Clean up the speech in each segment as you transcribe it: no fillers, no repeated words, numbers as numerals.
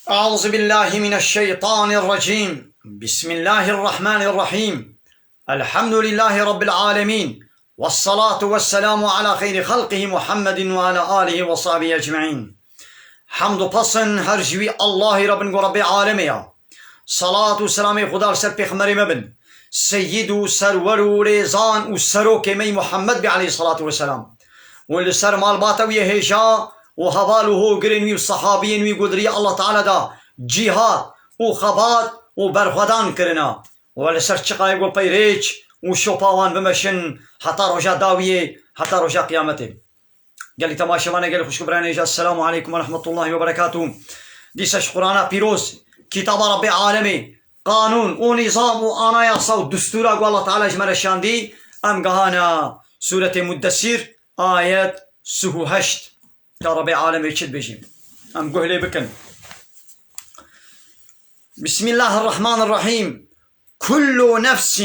أعوذ بالله من الشيطان الرجيم. بسم الله الرحمن الرحيم. الحمد لله رب العالمين، والصلاة والسلام على خير خلقه محمد وعلى آله وصحبه أجمعين. حمد و پسند هر جوی الله رب و رب عالمیا. صلاة و سلام خدا سر پیغمبر مبن سید و سرور و ریزان و سروک می محمد بی علیه الصلاة والسلام و سر مال باتوی هیشا و حواله گرنوی و صحابین وی قدری الله تعالی دا جهاد و خبات و برخودان کرنا و لسر چقای گل پیریچ و شوپاوان بمشن حتی رجا داویه حتی رجا قیامته. قال تماشاوانه قال خوش كبرانه السلام عليكم ورحمة الله وبركاته. ديسش قرآن بيروز كتاب رب عالمي قانون ونظام وأنايا صوت دستورا الله تعالى جمال الشاندي أم قهانا سورة مدثر آيات سهو هشت يا رب عالمي يشد بيجي أم قهلي بكن. بسم الله الرحمن الرحيم. كل نفس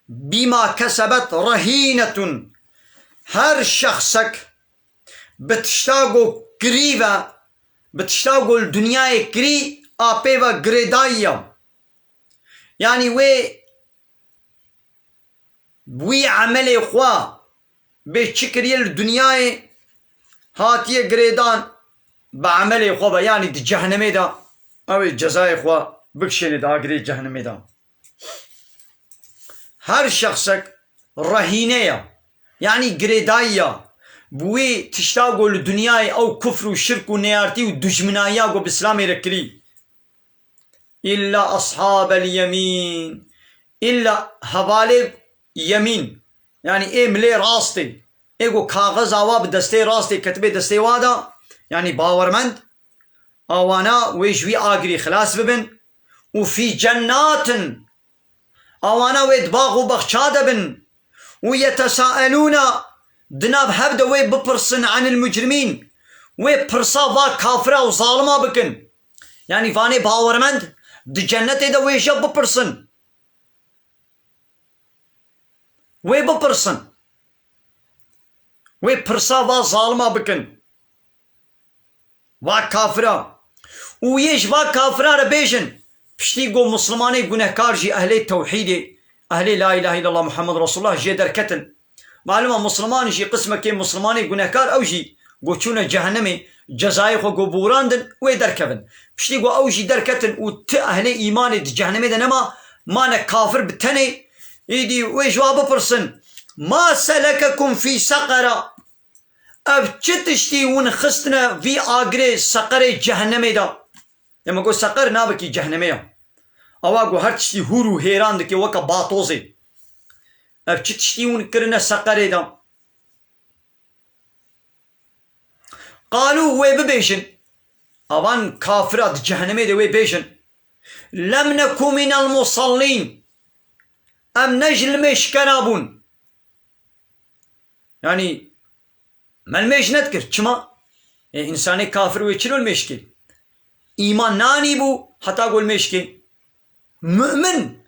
بما كسبت رهينة. هر شخصك بتشتاقو قريبا بتشتاقو الدنيا قري آبيبا قريدايا، يعني وي عملي خوا بشكري الدنيا هاتيه قريدان بعملي خوا يعني دي جهنمي دا او الجزاء خوا بكشيني دا قريد جهنمي دا. هر شخصك رهينية يعني قريدايا بوي تشتاقو للدنيا او كفر وشرك ونيارتي ودجمنايا وبسلامي ركري. إلا أصحاب اليمين، إلا حوالي يمين يعني إيه ملي راستي إيقو كاغذ آوا بدستي راستي كتبه دستي وادا يعني باورمند آوانا ويجوي آقري خلاص ببن وفي جنات آوانا ويدباغ وبخشاد بن ويتساءلون دناب هبدا وي ببرسن عن المجرمين وي برسا با كافرة وظالمة بكن يعني فاني باورمند دي جنت دا وي جب ببرسن وي ببرسن وي برسا با ظالمة بكن وا كافرة ويش وا كافرة ربيجن بشتي قو مسلماني قنهكار جي أهلي التوحيد أهلي لا إله إلا الله محمد رسول الله جي دركتن معلومه مسلمان شي قسمه كي مسلماني گناهكار او جي گوچونه جهنمي جزاي خو گو بوراندن و دركبن بشتي گو او جي دركتن و اهل ايمان د جهنمي دنما ما كافر بتني يدي و جواب برسن ما سلككم في سقر ابچتشتي ون خستنا في اگري سقر جهنمي دا لما گو سقر نابكي جهنمي او گو هر چتي هورو هيراند كي وكا باطوزي ابچتشتيون كرنا سقري دا. قالوا وي ببيشن اوان كافرات جهنمي دي وي بيشن لم نكن من المصلين ام نجل مش كنابون يعني ما الميش نذكر كما انساني كافر ويشنو المشكل ايمان ناني بو حتى اقول مشكل مؤمن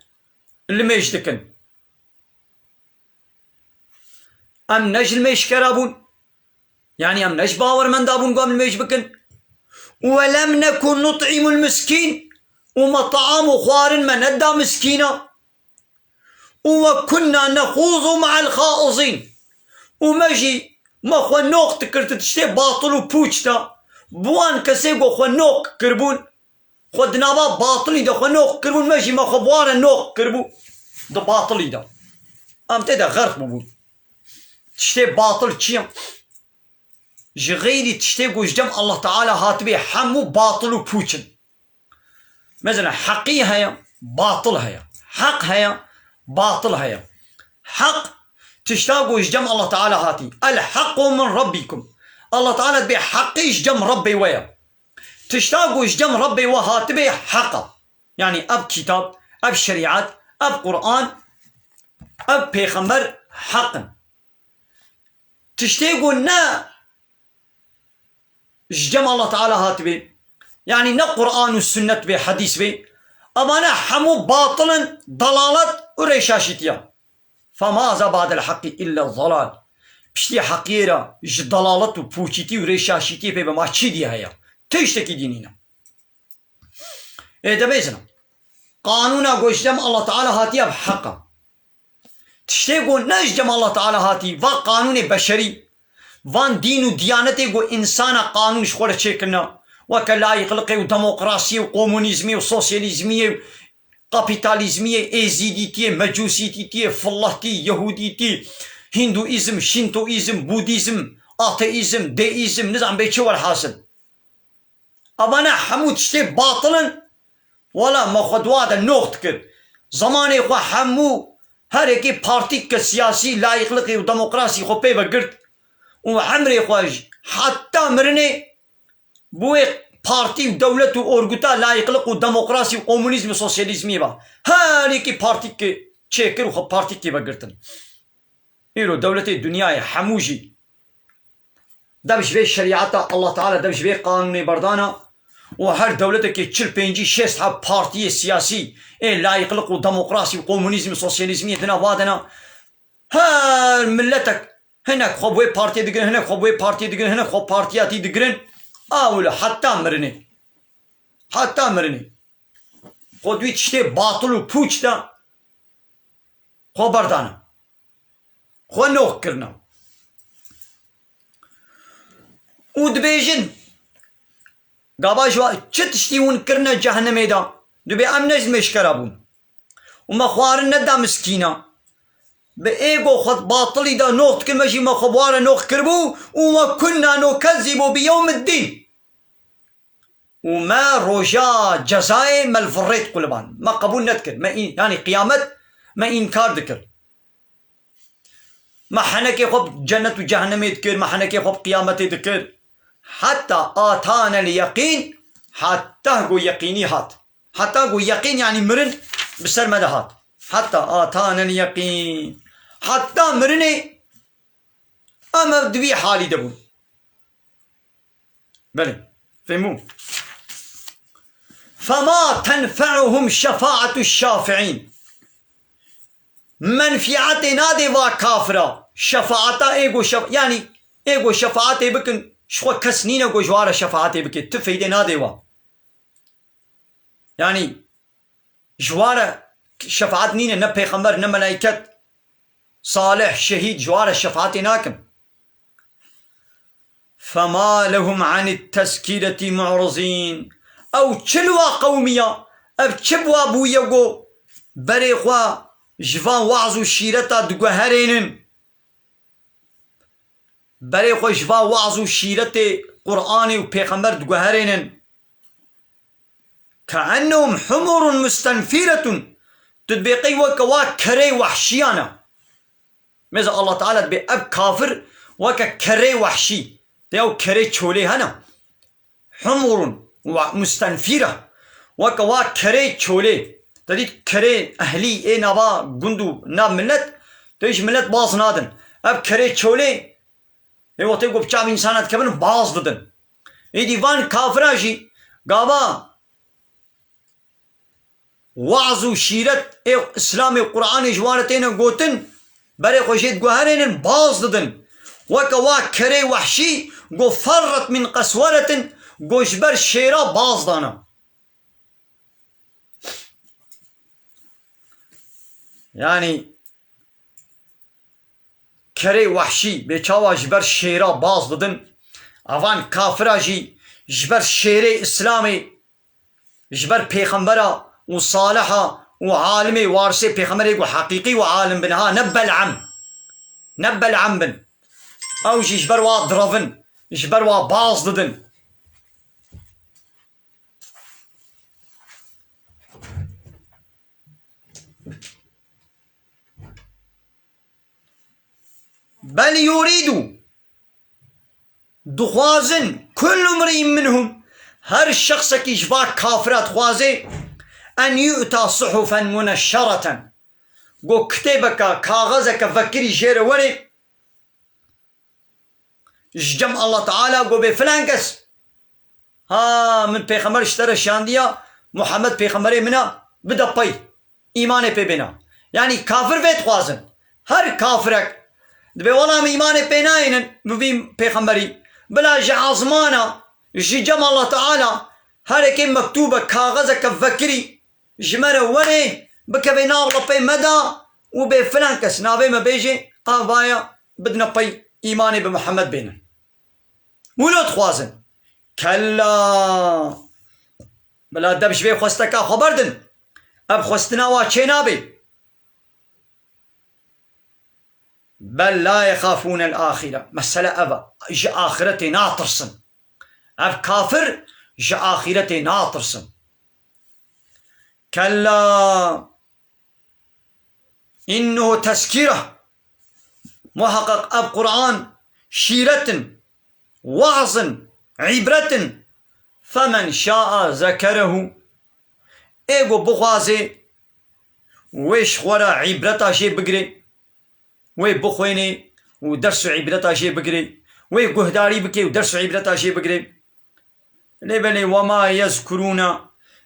اللي ميش دكن ام نجل ميش كرابون يعني ام نج باور من دابون قام الميش بكن. ولم نكن نطعم المسكين ومطعام خوار من ندى مسكينة وكنا نخوض مع الخائضين ومجي ما خو نوق تكرت تشتي باطل وبوچتا بوان كسيقو خو نوق كربون خود نابا باطلي دا خو نوق كربون مجي ما خو بوانا نوق كربو دا باطلي دا ام تدا غرق ببون تشتي باطل چيم جغيري تشتي قوجدم الله تعالى هاتبي حمو باطل وبوچن. مثلا حقي هيا باطل هيا حق هيا باطل هيا. حق تشتاق قوجدم الله تعالى هاتي الحق من ربكم الله تعالى بي حقي جدم ربي ويا تشتاق قوجدم ربي وهاتبي حقا يعني اب كتاب اب شريعات اب قرآن اب بيغمبر حقا تشتيقوا نا جدم الله تعالى هاتبي يعني نا قرآن والسنة بي حديث بي اما نا حمو باطلا ضلالات وريشاشتيا فماذا بعد الحق الا الضلال بشتي حقيرة ضلالات وبوشتي وريشاشتي بي بما تشي دي هيا تشتكي دينينا إيه بيزنا قانونا قوشدم الله تعالى هاتي بحقه تشتيقو نجدم الله تعالى هاتي و قانون بشري وان دين و ديانتي قو إنسان قانون شخورة شكلنا وكلا يخلقي وديمقراطية وكومونيزمية وسوسياليزمية كابيتاليزمية ايزيديتية مجوسيتية فلاتي يهوديتي هندوئيزم شينتوئيزم بوديزم اتيزم ديئيزم نزعم بيتشو الحاصل أبانا حمود شتي باطلا ولا مخدوات النوخت كد زماني خو حمو هر اكي بارتيك سياسي لا يخلقي وديمقراطي خو بيبا قرد وعمري خواج حتى مرني بوي بارتي ودولة وأورغوتا لا يخلقوا ديمقراطي وكومونيزم وسوسياليزم با هر اكي بارتيك تشيكر وخو بارتيك بقرتن إيرو دولة الدنيا حموجي دبش بيه شريعتا الله تعالى دبش بيه قانوني بردانا وهر دولتك تشل بينجي شيست ها بارتي سياسي إيه لا يخلقوا ديمقراطي وكومونيزم وسوسياليزم دنا وادنا هر ملتك هناك خوبوي بارتي دقرن هناك خوبوي بارتي دقرن هناك خوب بارتياتي دقرن ولا حتى مرني خودوي تشتي باطل وبوچ دا خو بردانا خو نوخ كرنا ودبيجن قابا جوا تشتي ونكرنا جهنم دا دبي امنز مشكرابون وما خوارن ندا مسكينه بإيجو خد باطلي دا نوخ كمجي ما خبوارا نوخ كربو وما كنا نكذب بيوم الدين وما رجاء جزائي ما الفريت قلبان ما قبول نذكر ما يعني قيامت ما إنكار ذكر ما حنكي خب جنة وجهنم يذكر ما حنكي خب قيامت يذكر حتى آتانا اليقين حتى قو يقيني هات حتى قو يقين يعني مرن بسر مدى هات حتى آتانا اليقين حتى مرني أما دوي حالي دبون بلي فهموا فما تنفعهم شفاعة الشافعين منفعتنا دي وكافرة شفاعتا يعني ايغو شفاعتي بكن شو كسنين ايغو جوار شفاعتي بكن تفيدنا دي يعني جوار شفاعت نين نه پیغمبر نه ملائكت صالح شهيد جوار الشفاعت ناكم فما لهم عن التذكرة معرضين او چلوا قومية او چبوا بويقو بريخوا جوان وعظو شيرتا دقو هرينن بريخوا جوان وعظو شيرتا قرآن و پیغمبر دقو هرينن كأنهم حمر مستنفرة تدبيقي وكوا كري وحشيانا ماذا الله تعالى تبي أب كافر وكا كري وحشي تيو كري تشولي هنا حمر ومستنفرة وكوا كري تشولي تديد كري أهلي إيه نابا قندو ناب ملت تيش ملت باص نادن أب كري تشولي ايوه تيقو بچام إنسانات كبن باص ددن اي ديوان كافراجي قابا وعظ و شيرت اسلام قرآن جوارتين قوتن بري خوشيت قوهرين باز ددن وكوا كري وحشي قو فرت من قسورة قو جبر شيرا باز دانا يعني كري وحشي بيچاوا جبر شيرا باز ددن اوان كافراجي جبر شيري اسلامي جبر پیغمبرا وصالحة وعالمي وارسي بيخمري وحقيقي وعالم بنها نبى العم بن او جبروا ضرفن جبروا باز ضدن بل يريد دخوازن كل امرئ منهم هر الشخص كي جبا كافرات خوازي أن يؤتى صحفا منشرة قو كتابك كاغزك فكري جير وري جم الله تعالى قو بفلانكس ها من پیغمبر اشترى شاندية محمد پیغمبري منا بدا باي إيماني پي بنا يعني كافر بيت خوازن هر كافرك دبي والله إيماني پي ناينن مبين پیغمبري بلا جعظمانا جم الله تعالى هركي مكتوبة كاغزك فكري جمرة وني بكبي ناغلة بي مدى وبي فلان كس نابي ما بيجي بايا بدنا بي إيماني بمحمد بينا ولو تخوازن كلا بلا دبش بي خوستكا خبردن اب خوستنا واتشي نابي بل لا يخافون الآخرة مسألة أبا جا آخرتي ناطرسن اب كافر جا آخرتي ناطرسن كلا إنه تذكرة محقق اب قرآن شيرة وعظ عبرة فمن شاء ذكره ايگو بخوازي ويش خورا عبرتا شي بگري وي بخويني ودرس عبرتا شي بگري وي گهداري بكي ودرس عبرتا شي بگري لبني وما يذكرون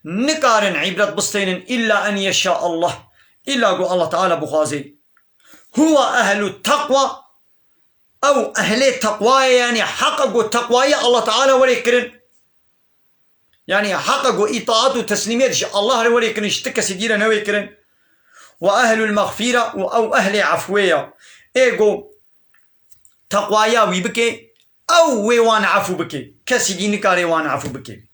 نكارن عبرت بستين إلا أن يشاء الله إلا قو الله تعالى بخوازي هو أهل التقوى أو أهل التقوى يعني حققوا التقوى الله تعالى وليكرن يعني حققوا إطاعات وتسليمات الله وليكرن اشتكى سيدينا نويكرن وأهل المغفرة أو أهل عفوية إيقو تقوايا ويبكي أو ويوان عفو بكي كسيدين كاري وان عفو بكي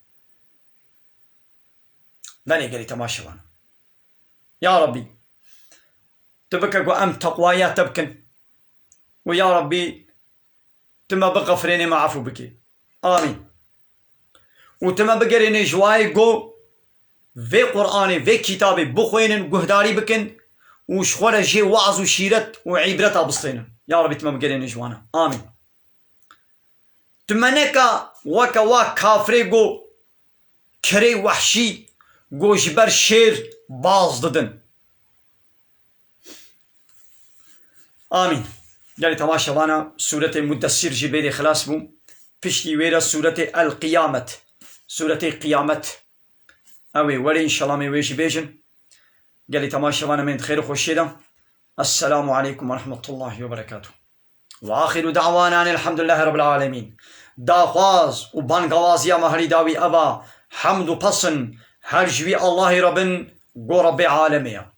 بني قالي تماشا يا ربي تبكى أم تقوايا تبكن ويا ربي تما بغفريني ما عفو بكي آمين وتما بقريني جواي قو في قرآني في كتابي بخوين قهداري بكن وشخورة جي وعظ وشيرت وعبرتها بسطينا يا ربي تما بقريني جوانا آمين تما نكا وكا واك كافري قو كري وحشي قو جبر شير باز ددن آمين يعني تماشا وانا سورة مدسر جبيري خلاص بو بشتي ويرا سورة القيامة سورة قيامة اوي ولي ان شاء الله مي ويجي بيجن قال تماشا وانا من خير خوشيدا السلام عليكم ورحمة الله وبركاته واخر دعوانا ان الحمد لله رب العالمين داخواز وبانغوازيا مهري داوي ابا حمد و پسن هر جوي الله ربن قو رب عالميا